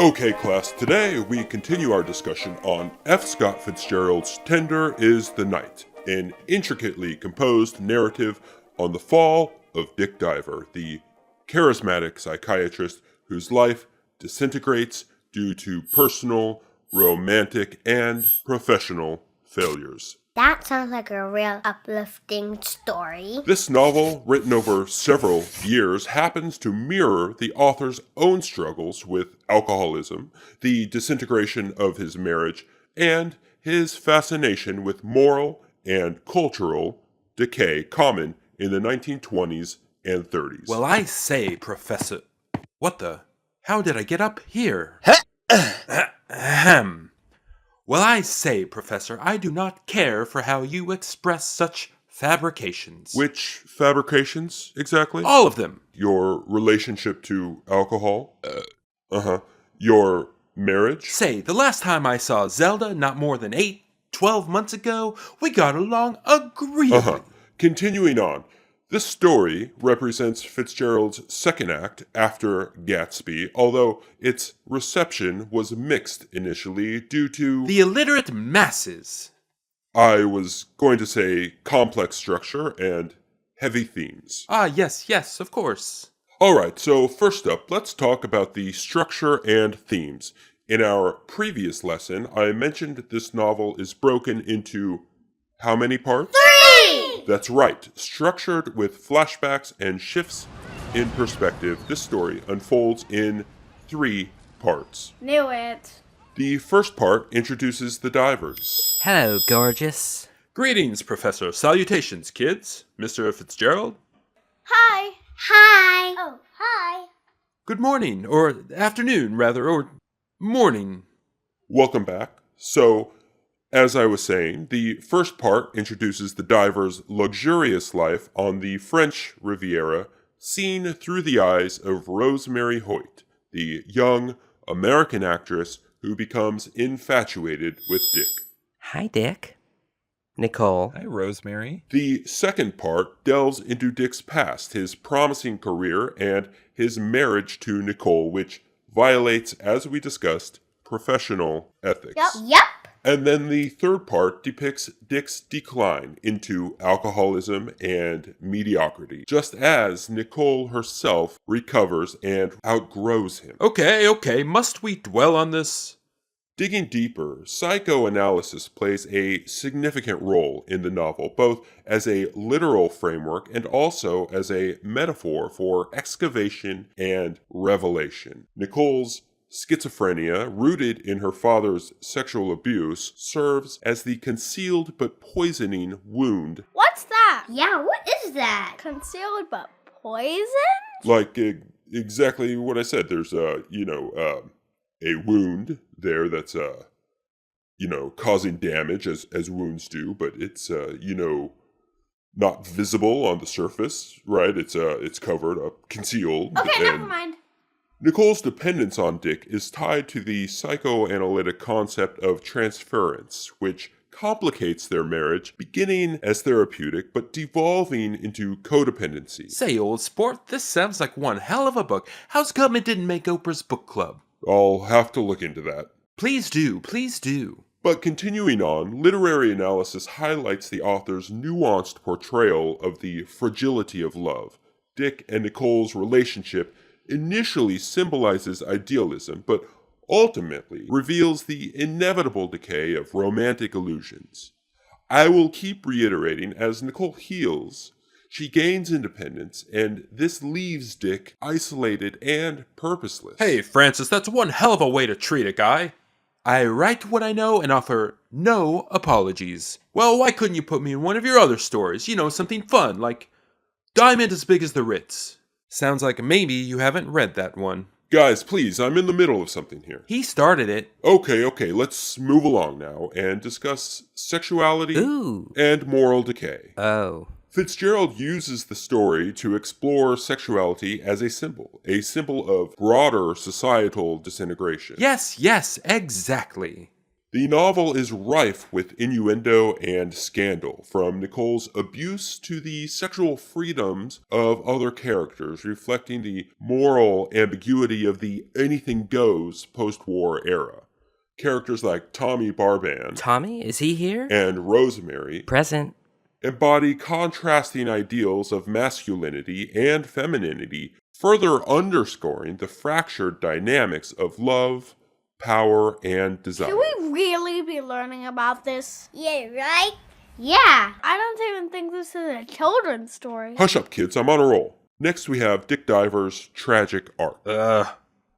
Okay, class, today we continue our discussion on F. Scott Fitzgerald's Tender is the Night, an intricately composed narrative on the fall of Dick Diver, the charismatic psychiatrist whose life disintegrates due to personal, romantic, and professional failures. That sounds like a real uplifting story. This novel, written over several years, happens to mirror the author's own struggles with alcoholism, the disintegration of his marriage, and his fascination with moral and cultural decay common in the 1920s and 30s. Well, I say, Professor... What the... How did I get up here? Ahem. Well, I say, Professor, I do not care for how you express such fabrications. Which fabrications, exactly? All of them. Your relationship to alcohol? Your marriage? Say, the last time I saw Zelda, not more than 12 months ago, we got along agreeably. Continuing on. This story represents Fitzgerald's second act after Gatsby, although its reception was mixed initially due to... The illiterate masses. I was going to say complex structure and heavy themes. Ah, yes, of course. Alright, so first up, let's talk about the structure and themes. In our previous lesson, I mentioned this novel is broken into how many parts? 3! That's right. Structured with flashbacks and shifts in perspective, this story unfolds in 3 parts. Knew it. The first part introduces the divers. Hello, gorgeous. Greetings, Professor. Salutations, kids. Mr. Fitzgerald. Hi. Hi. Oh, hi. Good morning, or afternoon, rather, or morning. Welcome back. So, as I was saying, the first part introduces the diver's luxurious life on the French Riviera, seen through the eyes of Rosemary Hoyt, the young American actress who becomes infatuated with Dick. Hi, Dick. Nicole. Hi, Rosemary. The second part delves into Dick's past, his promising career, and his marriage to Nicole, which violates, as we discussed, professional ethics. Yep. And then the third part depicts Dick's decline into alcoholism and mediocrity, just as Nicole herself recovers and outgrows him. Okay, must we dwell on this? Digging deeper, psychoanalysis plays a significant role in the novel, both as a literal framework and also as a metaphor for excavation and revelation. Nicole's schizophrenia, rooted in her father's sexual abuse, serves as the concealed but poisoning wound. What's that? Yeah, what is that? Concealed but poison? Like exactly what I said. There's a wound there that's causing damage as wounds do, but it's not visible on the surface, right? It's covered up, concealed. Okay, never mind. Nicole's dependence on Dick is tied to the psychoanalytic concept of transference, which complicates their marriage, beginning as therapeutic but devolving into codependency. Say, old sport, this sounds like one hell of a book. How's come it didn't make Oprah's book club? I'll have to look into that. Please do. But continuing on, literary analysis highlights the author's nuanced portrayal of the fragility of love. Dick and Nicole's relationship initially symbolizes idealism, but ultimately reveals the inevitable decay of romantic illusions. I will keep reiterating, as Nicole heals, she gains independence, and this leaves Dick isolated and purposeless. Hey, Francis, that's one hell of a way to treat a guy. I write what I know and offer no apologies. Well, why couldn't you put me in one of your other stories? Something fun, like Diamond as Big as the Ritz. Sounds like maybe you haven't read that one. Guys, please, I'm in the middle of something here. He started it. Okay, let's move along now and discuss sexuality and moral decay. Oh. Fitzgerald uses the story to explore sexuality as a symbol of broader societal disintegration. Yes, exactly. The novel is rife with innuendo and scandal, from Nicole's abuse to the sexual freedoms of other characters, reflecting the moral ambiguity of the anything goes post-war era. Characters like Tommy Barban Tommy, is he here? and Rosemary Present. embody contrasting ideals of masculinity and femininity, further underscoring the fractured dynamics of love, power, and desire. Should we really be learning about this? Yeah, right? Yeah. I don't even think this is a children's story. Hush up, kids, I'm on a roll. Next, we have Dick Diver's tragic arc.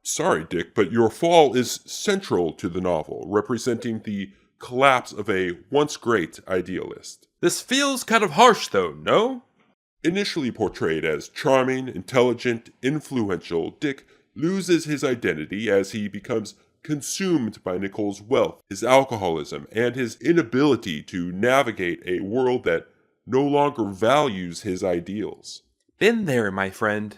Sorry, Dick, but your fall is central to the novel, representing the collapse of a once great idealist. This feels kind of harsh, though, no? Initially portrayed as charming, intelligent, influential, Dick loses his identity as he becomes consumed by Nicole's wealth, his alcoholism, and his inability to navigate a world that no longer values his ideals. Been there, my friend.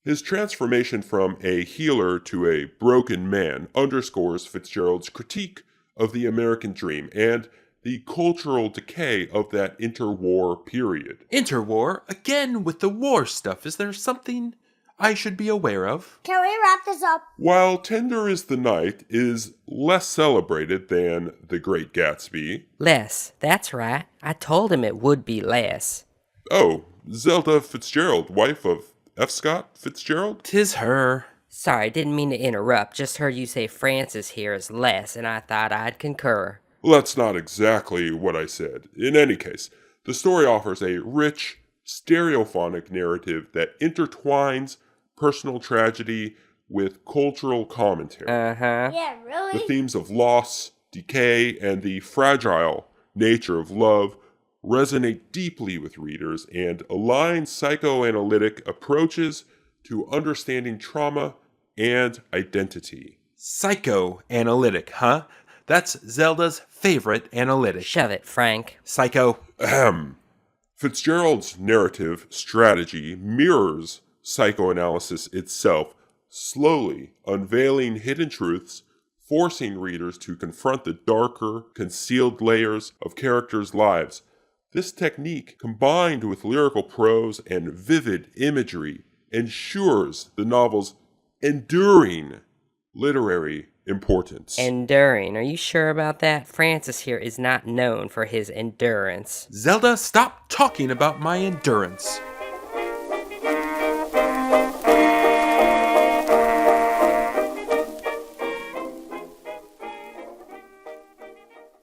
His transformation from a healer to a broken man underscores Fitzgerald's critique of the American dream and the cultural decay of that interwar period. Interwar? Again with the war stuff. Is there something I should be aware of? Can we wrap this up? While Tender is the Night is less celebrated than The Great Gatsby. Less. That's right. I told him it would be less. Oh, Zelda Fitzgerald, wife of F. Scott Fitzgerald? 'Tis her. Sorry, didn't mean to interrupt. Just heard you say Francis here is less, and I thought I'd concur. Well, that's not exactly what I said. In any case, the story offers a rich, stereophonic narrative that intertwines personal tragedy with cultural commentary. Uh-huh. Yeah, The really? themes of loss, decay, and the fragile nature of love resonate deeply with readers and align psychoanalytic approaches to understanding trauma and identity. Psychoanalytic, huh? That's Zelda's favorite analytic. Shove it, Frank. Psycho. Ahem. Fitzgerald's narrative strategy mirrors psychoanalysis itself, slowly unveiling hidden truths, forcing readers to confront the darker, concealed layers of characters' lives. This technique, combined with lyrical prose and vivid imagery, ensures the novel's enduring literary importance. Enduring. Are you sure about that? Francis here is not known for his endurance. Zelda, stop talking about my endurance.